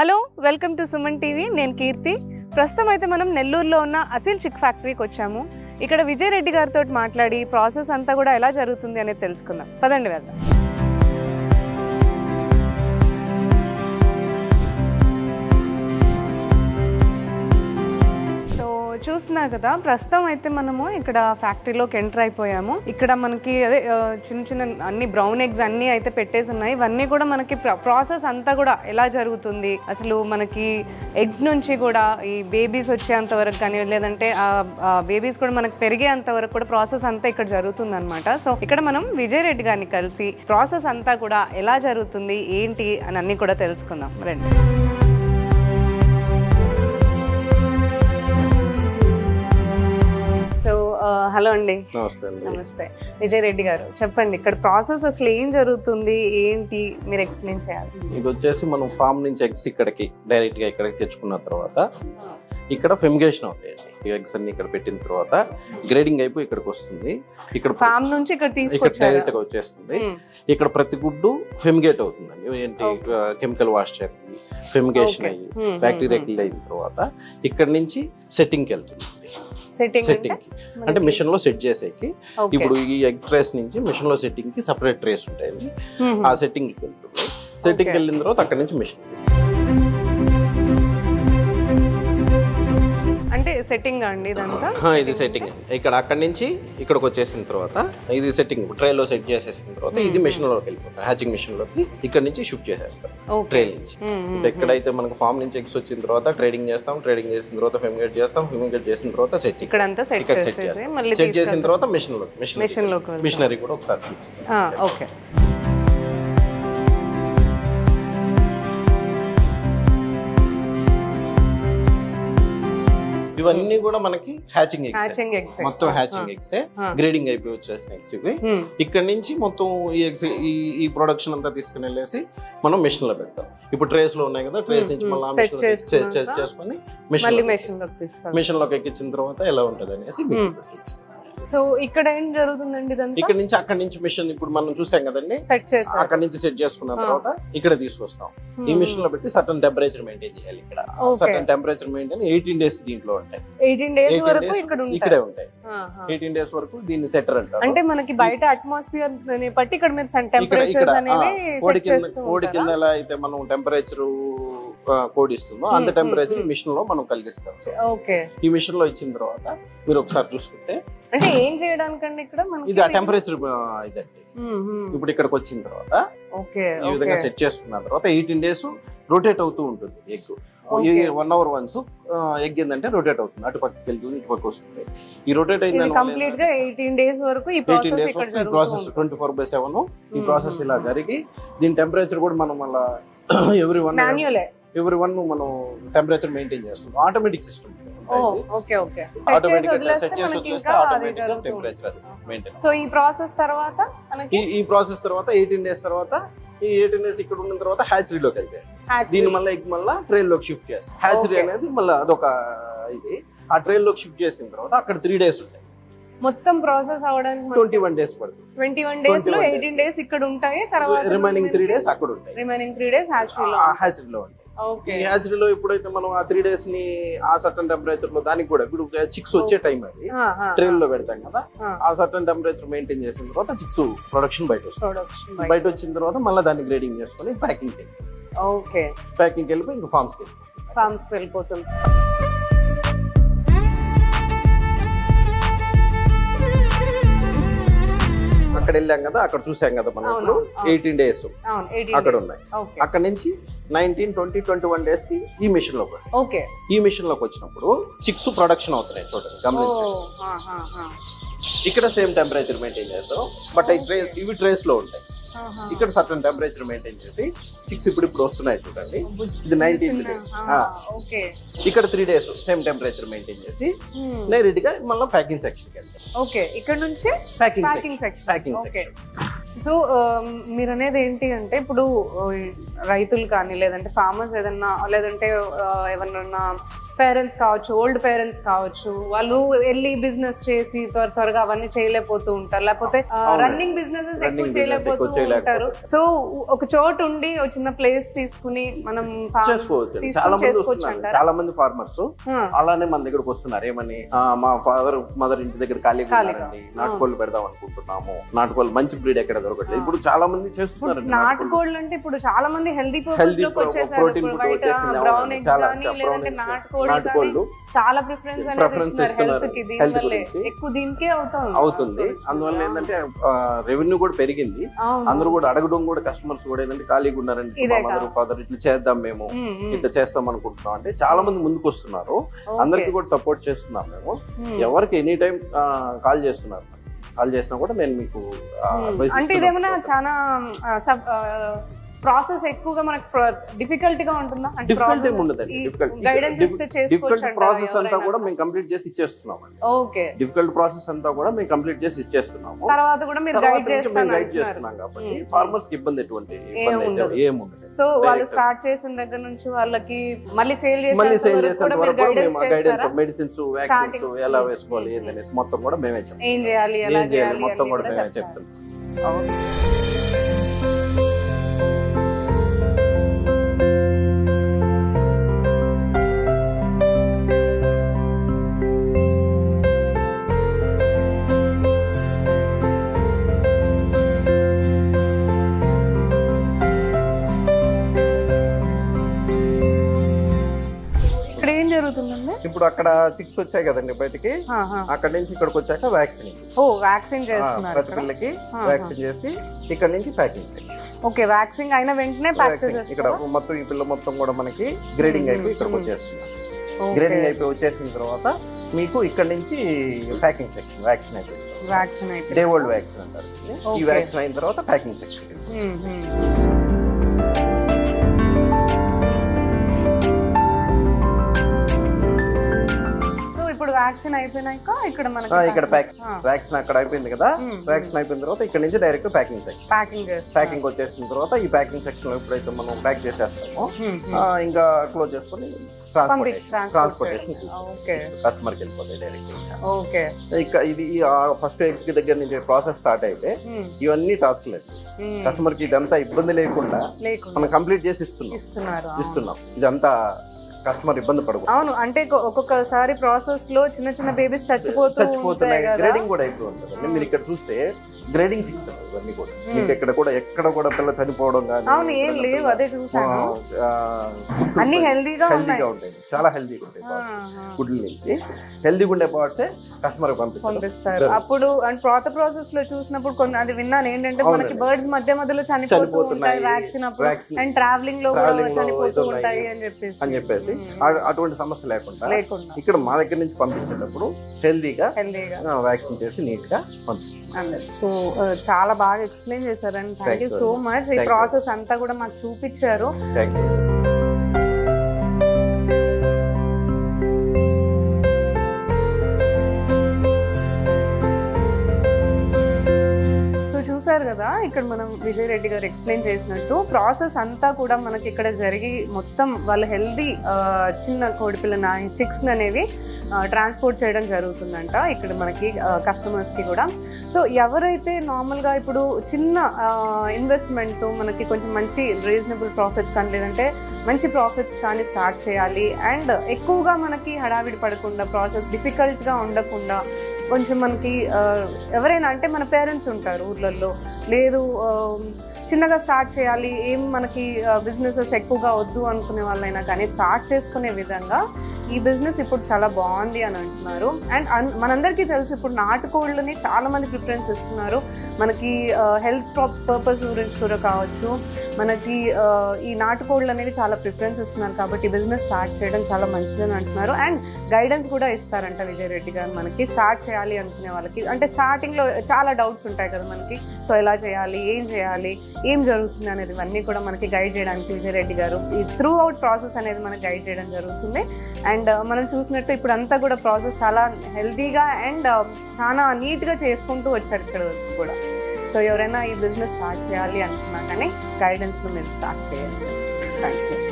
Hello, welcome to Suman TV. నేను కీర్తి. ప్రస్తుతం అయితే మనం నెల్లూరులో ఉన్న అసిల్ చిక్ ఫ్యాక్టరీకి వచ్చాము. ఇక్కడ విజయ్ రెడ్డి గారితో మాట్లాడి ప్రాసెస్ అంతా కూడా ఎలా జరుగుతుంది అనేది తెలుసుకుందాం. పదండి వెళ్దాం. చూస్తున్నా కదా, ప్రస్తుతం అయితే మనము ఇక్కడ ఫ్యాక్టరీలోకి ఎంటర్ అయిపోయాము. ఇక్కడ మనకి అదే చిన్న చిన్న అన్ని బ్రౌన్ ఎగ్స్ అన్ని అయితే పెట్టేసి ఉన్నాయి. ఇవన్నీ కూడా మనకి ప్రాసెస్ అంతా కూడా ఎలా జరుగుతుంది, అసలు మనకి ఎగ్స్ నుంచి కూడా ఈ బేబీస్ వచ్చేంత వరకు కానీ లేదంటే ఆ బేబీస్ కూడా మనకి పెరిగేంత వరకు కూడా ప్రాసెస్ అంతా ఇక్కడ జరుగుతుంది అనమాట. సో ఇక్కడ మనం విజయ్ రెడ్డి గారిని కలిసి ప్రాసెస్ అంతా కూడా ఎలా జరుగుతుంది ఏంటి అని అన్ని కూడా తెలుసుకుందాం రండి. సో హలో అండి. నమస్తే విజయ్ రెడ్డి గారు, చెప్పండి ఇక్కడ ప్రాసెస్ అసలు ఏం జరుగుతుంది ఏంటి మీరు ఎక్స్ప్లెయిన్ చేయాలి. ఇది వచ్చేసి మనం ఫామ్ నుంచి ఎగ్స్ ఇక్కడికి డైరెక్ట్ గా ఇక్కడికి తెచ్చుకున్న తర్వాత ఇక్కడ ఫెమిగేషన్ అవుతాయండి. ఎగ్స్ అన్ని ఇక్కడ పెట్టిన తర్వాత గ్రేడింగ్ అయిపోయి ఇక్కడికి వస్తుంది. ఇక్కడ ఫామ్ నుంచి ఇక్కడ డైరెక్ట్ గా వచ్చేస్తుంది. ఇక్కడ ప్రతి గుడ్డు ఫెమిగేట్ అవుతుందండి. ఏంటి కెమికల్ వాష్ చేయాలి, ఫెమిగేషన్ అయ్యి బ్యాక్టీరియా కిల్ అయిన తర్వాత ఇక్కడ నుంచి సెట్టింగ్ కి వెళ్తుంది. సెట్టింగ్ అంటే మిషన్ లో సెట్ చేసేకి ఇప్పుడు ఈ ఎగ్ ట్రేస్ నుంచి మిషన్ లో సెట్టింగ్ కి సెపరేట్ ట్రేస్ ఉంటాయండి. ఆ సెట్టింగ్ కి వెళ్తుంది. సెట్టింగ్ కి వెళ్ళిన తర్వాత అక్కడ నుంచి మిషన్ అంటే సెట్టింగ్ అండి ఇదంతా. ఇది సెట్టింగ్ ఇక్కడ అక్కడ నుంచి ఇక్కడికి వచ్చేసిన తర్వాత ఇది సెట్టింగ్ ట్రేలో సెట్ చేసేసిన తర్వాత ఇది మిషన్ లోకి వెళ్ళిపోతాం. హ్యాచింగ్ మిషన్ లోకి ఇక్కడ నుంచి షిఫ్ట్ చేసేస్తాం ట్రే నుంచి. ఎక్కడైతే మనకు ఫామ్ నుంచి ఎగ్స్ వచ్చిన తర్వాత ట్రేడింగ్ చేస్తాం. ట్రేడింగ్ చేసిన తర్వాత ఫెమిగేట్ చేస్తాం. ఫెమిగేట్ చేసిన తర్వాత సెట్టింగ్ ఇక్కడంతా సెట్ చేస్తాం. సెట్ చేసిన తర్వాత మిషన్ లోకి మిషనరీ కూడా ఒకసారి చూపిస్తాం. ఓకే. ఇవన్నీ కూడా మనకి హ్యాచింగ్ ఎగ్స్, మొత్తం హ్యాచింగ్ ఎగ్స్ గ్రేడింగ్ అయిపోయి వచ్చేసిన ఎగ్స్ ఇవి. ఇక్కడ నుంచి మొత్తం ఈ ఎగ్స్ ఈ ప్రొడక్షన్ అంతా తీసుకుని వెళ్ళేసి మనం మిషన్ లో పెడతాం. ఇప్పుడు ట్రేస్ లో ఉన్నాయి కదా, ట్రేస్ నుంచి మళ్ళీ చేసుకుని మిషన్ లోకి ఎక్కించిన తర్వాత ఎలా ఉంటది అనేసి మీకు చూపిస్తాం. సో ఇక్కడ ఏం జరుగుతుందండి ఇదంతా? ఇక్కడ నుంచి అక్కడ నుంచి మిషన్ ఇప్పుడు మనం చూసాం కదండి, సెట్ చేసి అక్కడ నుంచి సెట్ చేసుకున్న తర్వాత ఇక్కడ తీసుకొస్తాం. ఈ మిషన్ లో పెట్టి సర్టన్ టెంపరేచర్ మెయింటైన్ చేయాలి. ఇక్కడ సర్టన్ టెంపరేచర్ మెయింటైన్ 18 days దీంట్లో ఉంటాయి. 18 days వరకు ఇక్కడే ఉంటాయి. 18 days వరకు దీన్ని సెటర్ అంటారు. అంటే మనకి బయట అట్మాస్ఫియర్ బట్టి ఇక్కడ మీరు టెంపరేచర్స్ అనేవి సెట్ చేస్తూ కోడి కింద ఎలా అయితే మనం టెంపరేచర్ కోడ్ ఇస్తుందో అంత టెంపరేచర్ మిషన్ లో మనం కలిగిస్తాం. ఈ మిషన్ లో ఇచ్చిన తర్వాత మీరు ఒకసారి చూసుకుంటే అంటే ఏం చేయడానికండి ఇక్కడ ఇది ఆ టెంపరేచర్ ఇదండి. ఇప్పుడు ఇక్కడికి వచ్చిన తర్వాత ఈ విధంగా సెట్ చేసుకున్న తర్వాత 18 days రొటేట్ అవుతూ ఉంటుంది ఎగ్. 1 hour వన్స్ ఎగ్ ఏంటంటే రొటేట్ అవుతుంది, అటు పక్కకి వెళ్తుంది, ఇటు పక్క వస్తుంది. ఈ రొటేట్ అయిన కంప్లీట్ గా 18 days వరకు ఈ ప్రాసెస్ 24/7 ఈ ప్రాసెస్ ఇలా జరిగి దీని టెంపరేచర్ కూడా మనం మళ్ళీ ఎవ్రీ వన్ మనం టెంపరేచర్ మెయింటైన్ చేస్తాం. Automatic system. సో ఈ ప్రాసెస్ తర్వాత 18 days తర్వాత ఈ 18 days ఇక్కడ ఉన్న తర్వాత హ్యాచరీలోకి వెళ్తాయి. దీన్ని మళ్ళీ ఎగ్ మళ్ళీ ట్రైన్ లోకి షిఫ్ట్ చేస్తాం. హ్యాచరీ అనేది మళ్ళీ అదొక ఇది. ఆ ట్రైన్ లోకి షిఫ్ట్ చేసిన తర్వాత అక్కడ 3 days ఉంటాయి. మొత్తం ప్రాసెస్ అవడానికి 21 days పడుతుంది. 21 days లో 18 days ఇక్కడ ఉంటాయి. తర్వాత రిమైనింగ్ 3 days అక్కడ ఉంటాయి. రిమైనింగ్ 3 days హ్యాచరీలో ఉంటాయి. ఈ హ్యాచరీలో ఎప్పుడైతే మనం ఆ 3 days ని ఆ సర్టన్ టెంపరేచర్ లో దానికి కూడా ఇప్పుడు చిక్స్ వచ్చే టైం అది ట్రైన్ లో పెడతాం కదా, ఆ సర్టన్ టెంపరేచర్ మెయింటైన్ చేసిన తర్వాత చిక్స్ ప్రొడక్షన్ బయట వస్తుంది. బయట వచ్చిన తర్వాత మళ్ళీ దాన్ని గ్రేడింగ్ చేసుకుని ప్యాకింగ్ వెళ్ళిపోయి ఇంకా ఫార్మ్స్ కి వెళ్ళిపోతుంది. అక్కడ వెళ్ళాం కదా, అక్కడ చూసాం కదా మనం 18 days అక్కడ ఉన్నాయి. అక్కడ నుంచి 19, 20, 21 days కి ఈ మిషన్ లోకి వస్తాయి. ఈ మిషన్ లోకి వచ్చినప్పుడు చిక్స్ ప్రొడక్షన్ అవుతున్నాయి. చూడండి, గమనించండి. ఇక్కడ సేమ్ టెంపరేచర్ మెయింటైన్ చేస్తాం. బట్ ఇవి ట్రేస్ లో ఉంటాయి. ఇక్కడ సర్టన్ టెంపరేచర్ మెయింటైన్ చేసి చిక్స్ ఇప్పుడు వస్తున్నాయి. చూడండి, ఇది 19th day. ఇక్కడ 3 days సేమ్ టెంపరేచర్ మెయింటైన్ చేసి డైరెక్ట్ గా మళ్ళీ ప్యాకింగ్ సెక్షన్ కి వెళ్తాం. ఇక్కడ నుంచి ప్యాకింగ్ సెక్షన్. సో మీరు అనేది ఏంటి అంటే ఇప్పుడు రైతులు కానీ లేదంటే ఫార్మర్స్ ఏదన్నా లేదంటే ఎవరన్నా పేరెంట్స్ కావచ్చు, ఓల్డ్ పేరెంట్స్ కావచ్చు, వాళ్ళు వెళ్ళి బిజినెస్ చేసి త్వరగా అవన్నీ చేయలేకపోతూ ఉంటారు, లేకపోతే రన్నింగ్ బిజినెసెస్ ఎక్కువ చేయలేకపోతూ ఉంటారు. సో ఒక చోటు ఉండి ఒక చిన్న ప్లేస్ తీసుకుని మనం చాలా మంది ఫార్మర్స్ అలానే మన దగ్గరకు వస్తున్నారు. ఏమని, మా ఫాదర్ మదర్ ఇంటి దగ్గర ఖాళీగా ఉన్నారండి, నాటుకోళ్ళు పెడదాం అనుకుంటున్నాము, నాటుకోళ్ళు మంచి బ్రీడ్ ఎక్కడ దొరకట్లేదు. ఇప్పుడు చాలా మంది చేస్తున్నారు నాటుకోళ్ళు. అంటే ఇప్పుడు చాలా మంది హెల్దీ నాటుకోళ్ళు చాలా ప్రిఫరెన్స్ ఇస్తున్నారు హెల్త్ గురించి, ఎక్కువ దీనికే అవుతుంది. అందువల్ల ఏంటంటే రెవెన్యూ కూడా పెరిగింది. అందరూ కూడా అడగడం కూడా కస్టమర్స్ కూడా ఏంటంటే ఖాళీగా ఉన్నారంటే మదర్ ఫాదర్ ఇట్లా చేద్దాం, మేము ఇట్లా చేస్తాం అనుకుంటున్నాం అంటే చాలా మంది ముందుకు వస్తున్నారు. అందరికి కూడా సపోర్ట్ చేస్తున్నాం మేము. ఎవరికి ఎనీ టైం కాల్ చేస్తున్నారు. కాల్ చేసినా కూడా నేను మీకు అంటే ఇదేమన్నా చాలా ప్రాసెస్ ఎక్కువగా మనకు డిఫికల్ట్ గా ఉంటుందా? డిఫికల్ట్ ఏమి ఉండదండి. డిఫికల్ట్ ప్రాసెస్ అంతా కూడా మేము కంప్లీట్ చేసి ఇచ్చేస్తున్నాం. ఓకే, డిఫికల్ట్ ప్రాసెస్ అంతా కూడా మేము కంప్లీట్ చేసి ఇచ్చేస్తున్నాము. తర్వాత కూడా మీరు గైడ్ చేస్తున్నాం కాబట్టి ఫార్మర్స్ కి ఇబ్బంది ఎటువంటి ఏముండదు. సో వాళ్ళు స్టార్ట్ చేసిన దగ్గర నుంచి వాళ్ళకి మళ్ళీ సేల్ చేసిన గైడెన్స్, మెడిసిన్స్, వ్యాక్సిన్స్ ఎలా వేసుకోవాలి ఏంటనేసి మొత్తం కూడా మేమే చెప్తాం. ఏం చేయాలి, ఎలా చేయాలి మొత్తం కూడా మేమే చెప్తాం. ఇప్పుడు అక్కడ 6 వచ్చాయి కదండి బయటికి, అక్కడ నుంచి ఇక్కడికి వచ్చాక వ్యాక్సిన్ చేస్తున్నారు. ప్రతి పిల్లకి వ్యాక్సిన్ చేసి ఇక్కడ నుంచి ప్యాకింగ్. ఓకే, వ్యాక్సిన్ అయిన వెంటనే ఇక్కడ మొత్తం ఈ పిల్ల మొత్తం కూడా మనకి గ్రేడింగ్ అయిపోయి ఇక్కడికి వచ్చేస్తున్నారు. గ్రేడింగ్ అయిపోయి వచ్చేసిన తర్వాత మీకు ఇక్కడ నుంచి ప్యాకింగ్ సెక్షన్ వ్యాక్సిన్ అయిపోయింది. డే ఓల్డ్ వ్యాక్సిన్ అంటారు. ఈ వ్యాక్సిన్ అయిన తర్వాత ప్యాకింగ్ సెక్షన్. ఇప్పుడు వ్యాక్సిన్ అయిపోయినాక ఇక్కడ వ్యాక్సిన్ అక్కడ అయిపోయింది కదా, వ్యాక్సిన్ అయిపోయిన తర్వాత ఇక్కడ నుంచి డైరెక్ట్ ప్యాకింగ్ సెక్షన్. ప్యాకింగ్ వచ్చేసిన తర్వాత ఈ ప్యాకింగ్ సెక్షన్ లో ఎప్పుడైతే మనం ప్యాక్ చేసేస్తామో ఇంకా క్లోజ్ చేసుకొని ట్రాన్స్పోర్టేషన్ కస్టమర్ కి వెళ్ళిపోతాయి డైరెక్ట్. ఇది ఫస్ట్ ఎగ్ దగ్గర నుంచి ప్రాసెస్ స్టార్ట్ అయితే ఇవన్నీ టాస్క్ లేదు. కస్టమర్ కి ఇదంతా ఇబ్బంది లేకుండా మనం కంప్లీట్ చేసి ఇస్తున్నాం. ఇదంతా కస్టమర్ ఇబ్బంది పడదు. అవును, అంటే ఒక్కొక్కసారి ప్రాసెస్ లో చిన్న బేబీస్ చచ్చిపోతున్నాయి. గ్రేడింగ్ కూడా అయిపోతుంది. మీరు ఇక్కడ చూస్తే గ్రేడింగ్ చిక్స్ ఇవన్నీ కూడా మీకు ఎక్కడ కూడా పిల్ల చనిపోవడం కానీ అవును ఏం లేవు. అదే చూసాను, అన్ని హెల్దీగా ఉంటాయి, చాలా హెల్దీగా ఉంటాయి. గుడ్ల నుంచి హెల్దీగా ఉండే పార్ట్స్ కస్టమర్ పంపిస్తారు. అప్పుడు పాత ప్రాసెస్ లో చూసినప్పుడు కొన్ని అది విన్నాను ఏంటంటే మనకి బర్డ్స్ మధ్యలో చనిపోతున్నాయి వ్యాక్సిన్ అప్పుడు, అండ్ ట్రావెలింగ్ లో చనిపోతూ ఉంటాయి అని చెప్పేసి అటువంటి సమస్య లేకుండా ఇక్కడ మా దగ్గర నుంచి పంపించేటప్పుడు హెల్దీగా వ్యాక్సిన్ చేసి నీట్ గా పంపిస్తాం. సో చాలా బాగా ఎక్స్ప్లెయిన్ చేశారండి. Thank you so much. ఈ ప్రాసెస్ అంతా కూడా మాకు చూపించారు. చూసారు కదా, ఇక్కడ మనం విజయ్ రెడ్డి గారు ఎక్స్ప్లెయిన్ చేసినట్టు ప్రాసెస్ అంతా కూడా మనకి ఇక్కడ జరిగి మొత్తం వాళ్ళ హెల్దీ చిన్న కోడిపిల్ల చిక్స్ అనేవి ట్రాన్స్పోర్ట్ చేయడం జరుగుతుందంట ఇక్కడ మనకి కస్టమర్స్కి కూడా. సో ఎవరైతే నార్మల్గా ఇప్పుడు చిన్న ఇన్వెస్ట్మెంట్ మనకి కొంచెం మంచి రీజనబుల్ ప్రాఫిట్స్ కానీ లేదంటే మంచి ప్రాఫిట్స్ కానీ స్టార్ట్ చేయాలి, అండ్ ఎక్కువగా మనకి హడావిడి పడకుండా ప్రాసెస్ డిఫికల్ట్గా ఉండకుండా కొంచెం మనకి ఎవరైనా అంటే మన పేరెంట్స్ ఉంటారు ఊర్లలో, లేదు చిన్నగా స్టార్ట్ చేయాలి, ఏం మనకి బిజినెసెస్ ఎక్కువగా వద్దు అనుకునే వాళ్ళైనా కానీ స్టార్ట్ చేసుకునే విధంగా ఈ బిజినెస్ ఇప్పుడు చాలా బాగుంది అని అంటున్నారు. అండ్ మనందరికీ తెలుసు ఇప్పుడు నాటుకోళ్ళని చాలా మంది ప్రిఫరెన్స్ ఇస్తున్నారు. మనకి హెల్త్ పర్పస్ గురించి కూడా కావచ్చు, మనకి ఈ నాటుకోళ్ళు అనేవి చాలా ప్రిఫరెన్స్ ఇస్తున్నారు. కాబట్టి బిజినెస్ స్టార్ట్ చేయడం చాలా మంచిదని అంటున్నారు. అండ్ గైడెన్స్ కూడా ఇస్తారంట విజయ్ రెడ్డి గారు మనకి స్టార్ట్ చేయాలి అనుకునే వాళ్ళకి. అంటే స్టార్టింగ్లో చాలా డౌట్స్ ఉంటాయి కదా మనకి, సో ఎలా చేయాలి, ఏం జరుగుతుంది అనేది ఇవన్నీ కూడా మనకి గైడ్ చేయడానికి విజయ్ రెడ్డి గారు ఈ త్రూ అవుట్ ప్రాసెస్ అనేది మనకి గైడ్ చేయడం జరుగుతుంది. అండ్ మనం చూసినట్టు ఇప్పుడు అంతా కూడా ప్రాసెస్ చాలా హెల్తీగా అండ్ చాలా నీట్గా చేసుకుంటూ వచ్చారు ఇక్కడ వరకు కూడా. సో ఎవరైనా ఈ బిజినెస్ స్టార్ట్ చేయాలి అనుకున్నా కానీ గైడెన్స్లో మీరు స్టార్ట్ చేయండి సార్. Thank you.